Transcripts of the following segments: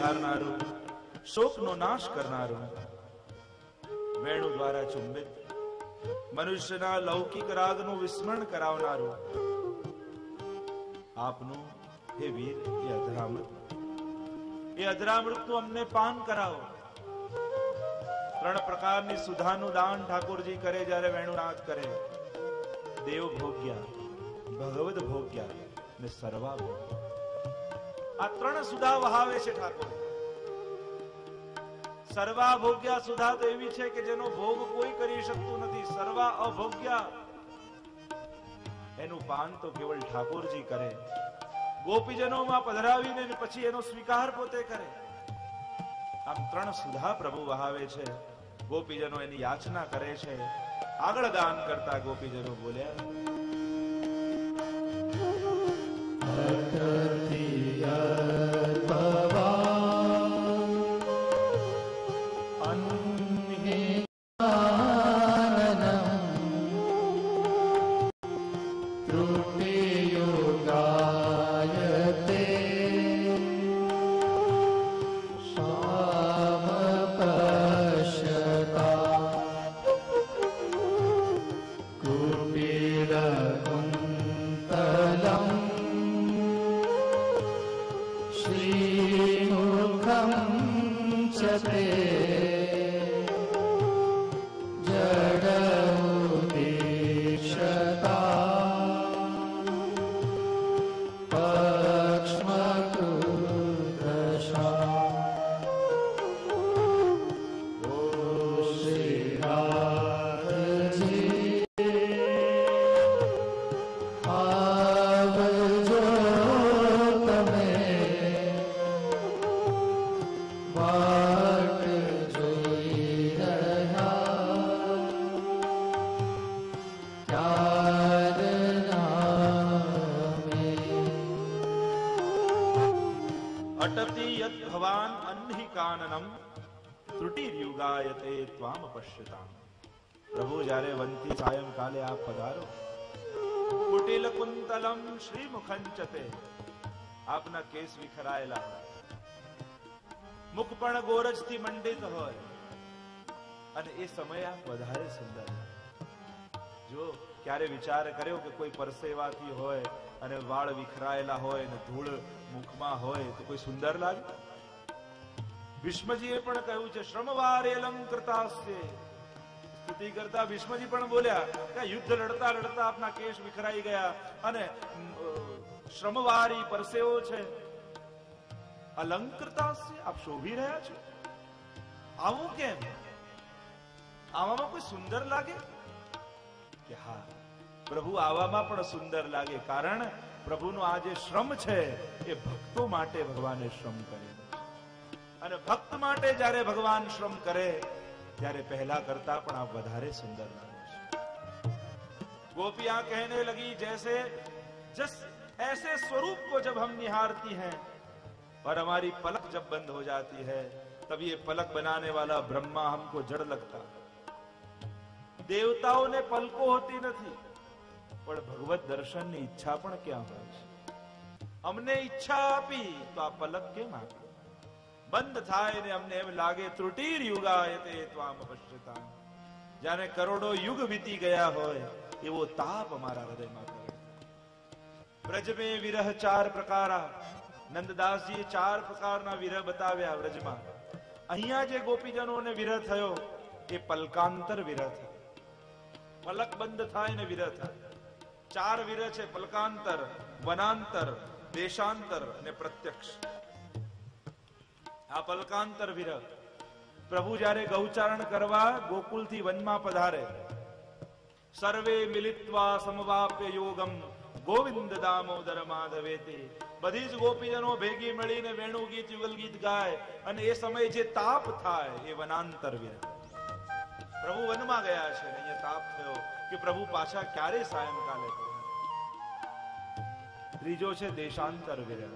ઉતારનારું, શોકનો નાશ કરનારું, વેણુ દ્વારા ચુંબિત મનુષ્યના લૌકિક રાગનું વિસ્મરણ કરાવનારું આપનું હે વીર એ અધરામૃત, એ અધરામૃતનું અમને પાન કરાવો. 3 પ્રકારની સુધાનું દાન ઠાકોરજી કરે જ્યારે વેણુનાથ કરે. દેવ ભોગ્યા, ભગવદ ભોગ્યા ને સર્વા ભોગ્યા. આ 3 સુધા વહાવે છે ઠાકોર. સર્વા ભોગ્યા સુધા તો એવી છે કે જેનો ભોગ કોઈ કરી શકતું નથી. સર્વા અભોગ્યા, એનું પાન તો કેવળ ઠાકોરજી કરે. ગોપીજનોમાં પધરાવીને પછી એનો સ્વીકાર પોતે કરે. આમ 3 સુધા પ્રભુ વહાવે છે. ગોપીજનો એની યાચના કરે છે. આગળ ગાન કરતા ગોપીજનો બોલ્યા, પ્રભુ જ્યારે વંતી સાયંકાલે આપ પધારો, કુટિલ કુંતલમ શ્રી મુખંચતે, આપના કેસ વિખરાયેલા, મુખ પણ ગોરજથી મંડિત હોય અને એ સમય આપ વધારે સુંદર. જો ક્યારે વિચાર કર્યો કે કોઈ પરસેવાથી હોય અને વાળ વિખરાયેલા હોય અને ધૂળ મુખમાં હોય તો કોઈ સુંદર લાગે? ભીષ્મજીએ પણ કહ્યું છે, શ્રમવારે અલંકૃતાસ્તે. સ્તુતિ કરતા ભીષ્મજી પણ બોલ્યા કે યુદ્ધ લડતા લડતા આપના કેશ વિખરાઈ ગયા અને શ્રમવારી પરસેવો છે. અલંકૃતાસ્તે, આપ શોભી રહ્યા છો. આવું કેમ? આવામાં કોઈ સુંદર લાગે કે? હા, પ્રભુ આવામાં પણ સુંદર લાગે. કારણ પ્રભુનો આ જે શ્રમ છે એ ભક્તો માટે ભગવાને શ્રમ કરે. અને ભક્ત માટે જ્યારે ભગવાન શ્રમ કરે ત્યારે પહેલા કરતા પણ આપ વધારે સુંદર લાગે છે. गोपियां कहने लगी जैसे जस ऐसे स्वरूप को जब हम निहारती हैं और हमारी पलक जब बंद हो जाती है तब ये पलक बनाने वाला ब्रह्मा हमको जड़ लगता. દેવતાઓને પલકો હોતી નથી, પણ ભગવત દર્શનની ઈચ્છા પણ ક્યાં હોય છે? અમને ઈચ્છા આપી તો આ પલક કેમ આપી? બંધ થાય ને અમને એમ લાગે ત્રુટિર યુગાયતે ત્વામ પશ્યતામ. જાણે કરોડો યુગ વીતી ગયા હોય એવો તાપ અમારા હૃદયમાં કરે. વ્રજ મે વિરહ 4 પ્રકારા. નંદદાસજીએ 4 પ્રકારના વિરહ બતાવ્યા વ્રજમાં. અહીંયા જે ગોપીજનોને વિરહ થયો એ પલકાંતર વિરહ થયો. પલક બંધ થાય ને વિરહ થાય. 4 વિરહ છે: પલકાંતર, વનાંતર, દેશાંતર અને પ્રત્યક્ષ. આ પલકાંતર વિરહ. પ્રભુ જ્યારે ગૌચારણ કરવા ગોકુલથી વનમાં પધારે, સર્વે મિલિત્વા સમવાપ્ય યોગમ ગોવિંદ દામોદર માધવેતે. બધી જ ગોપીજનો ભેગી મળીને વેણુ ગીત, યુગલ ગીત ગાય અને એ સમયે જે તાપ થાય એ વનાંતર વિરહ. પ્રભુ વનમાં ગયા છે ને અહીંયા તાપ થયો કે પ્રભુ પાછા ક્યારે સાયંકાલે પધારે. ત્રીજો છે દેશાંતર વિરહ.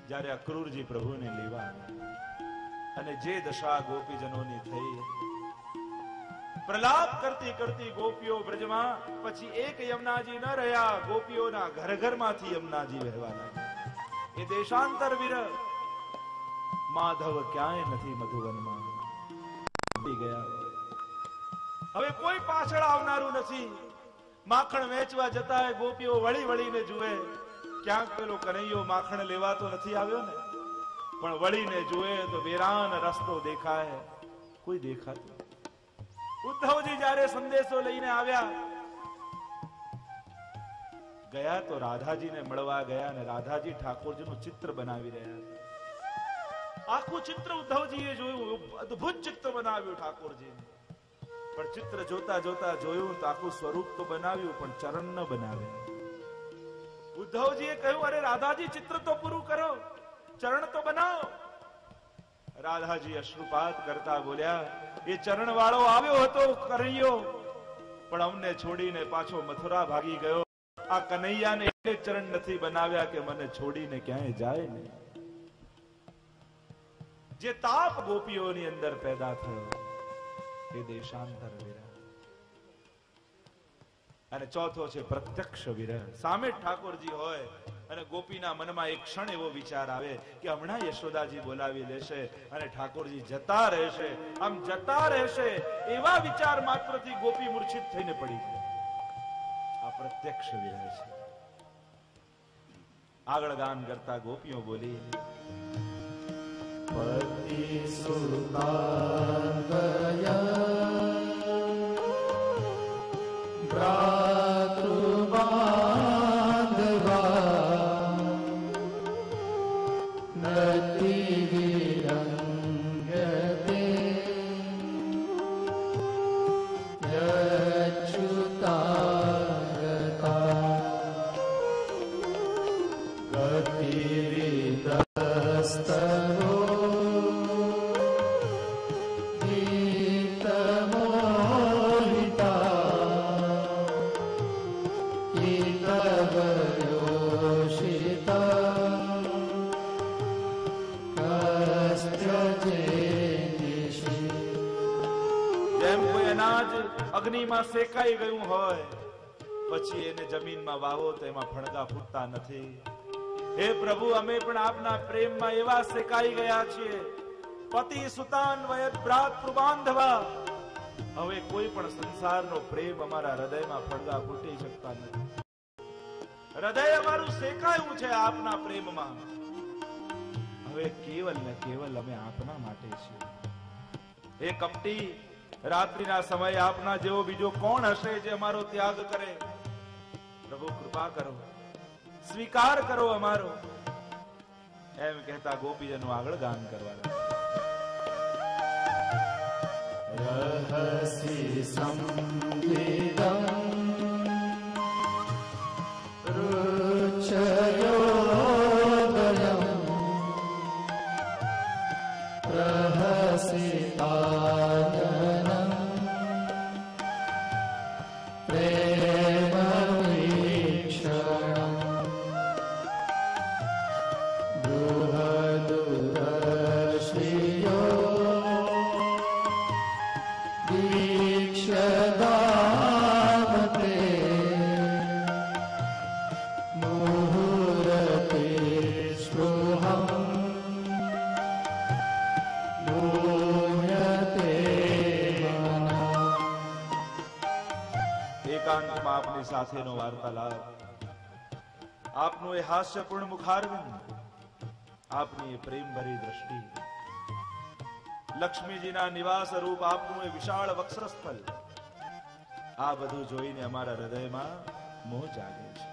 જ્યારે અક્રૂરજી પ્રભુને લેવા અને જે દશા ગોપીજનોની થઈ, પ્રલાપ કરતી કરતી ગોપીઓ બ્રજમાં, પછી એક યમુનાજી ન રહ્યા, ગોપીઓના ઘર ઘરમાંથી યમુનાજી વહેવા લાગ્યા. એ દેશાંતર વિરહ. માધવ ક્યાંય નથી મધુવનમાં. ગયા હવે કોઈ પાછળ આવનારું નથી. માખણ વેચવા જતા ગોપીઓ વળી વળીને જુએ, ક્યાંક પેલો કનૈયો માખણ લેવા તો નથી આવ્યો ને, પણ વળીને જુએ તો વેરાન રસ્તો દેખાય, કોઈ દેખાતું. ઉદ્ધવજી જ્યારે સંદેશો લઈને આવ્યા, ગયા તો રાધાજીને મળવા ગયા, અને રાધાજી ઠાકોરજીનું ચિત્ર બનાવી રહ્યા હતા. આખું ચિત્ર ઉદ્ધવજીએ જોયું, અદ્ભુત ચિત્ર બનાવ્યું ઠાકોરજી. પણ ચિત્ર જોતા જોતા જોયું તો આખું સ્વરૂપ તો બનાવ્યું, પણ ચરણ ન બનાવ્યા. ઉદ્ધવજીએ કહ્યું, અરે રાધાજી ચિત્ર તો પૂરું કરો, ચરણ તો બનાવો. રાધાજી અશ્રુપાત કરતા બોલ્યા, એ ચરણ વાળો આવ્યો હતો કનૈયો, પણ અમને છોડીને પાછો મથુરા ભાગી ગયો. આ કનૈયાને એટલે ચરણ નથી બનાવ્યા કે મને છોડીને ક્યાંય જાય ને. જે તાપ ગોપીઓની અંદર પેદા થયો એ દેશાંતર વિરહ. અને ચોથો છે પ્રત્યક્ષ વિરહ. સામે ઠાકોરજી હોય અને ગોપીના મનમાં એક ક્ષણ એવો વિચાર આવે કે હમણાં યશોદાજી બોલાવી લેશે અને ઠાકોરજી જતા રહેશે, આમ જતા રહેશે, એવા વિચાર માત્રથી ગોપી મૂર્છિત થઈને પડી છે. આ પ્રત્યક્ષ વિરહ છે. આગળ ગાન કરતા ગોપીઓ બોલી, પતિ સુતા ભ્રાતૃબાંધવા નતિ વિરંગતે યચ્યુતાગતા ગતિવિદસ્તરો અગ્નિમાં શેકાઈ ગયું હોય પછી એને જમીનમાં વાવો તો એમાં ફણગા ફૂટતા નથી. હે પ્રભુ, અમે પણ આપના પ્રેમમાં એવા શેકાઈ ગયા છીએ. પતિ સુતાન વયત ભ્રાતૃબાંધવા. હવે કોઈ પણ સંસારનો પ્રેમ અમારા હૃદયમાં ફણગા ફૂટી શકતા નથી. હૃદય અમારું શેકાયું છે આપના પ્રેમમાં. હવે કેવલ ને કેવલ અમે આપના માટે છીએ. હે કપટી, રાત્રિના સમયે આપના જેવો બીજો કોણ હશે જે અમારો ત્યાગ કરે? પ્રભુ કૃપા કરો, સ્વીકાર કરો અમારો. એમ કહેતા ગોપીજનો આગળ ગાન કરવા રહસી સંવિદં રુચયોદયં પ્રહસિતાનનં પ્રેમવીક્ષણં બૃહદુરશ્રિયો દીક્ષદામતે મુહૂર્તે સ્પૃહં એકાંતમાં આપની સાથેનો વાર્તાલાપ, આપનું એ હાસ્યપૂર્ણ મુખારવિંદ, આપની એ પ્રેમભરી દ્રષ્ટિ, લક્ષ્મીજીના નિવાસ રૂપ આપનું એ વિશાળ વક્ષસ્થલ, આ બધું જોઈને અમારા હૃદયમાં મોહ જાગે છે.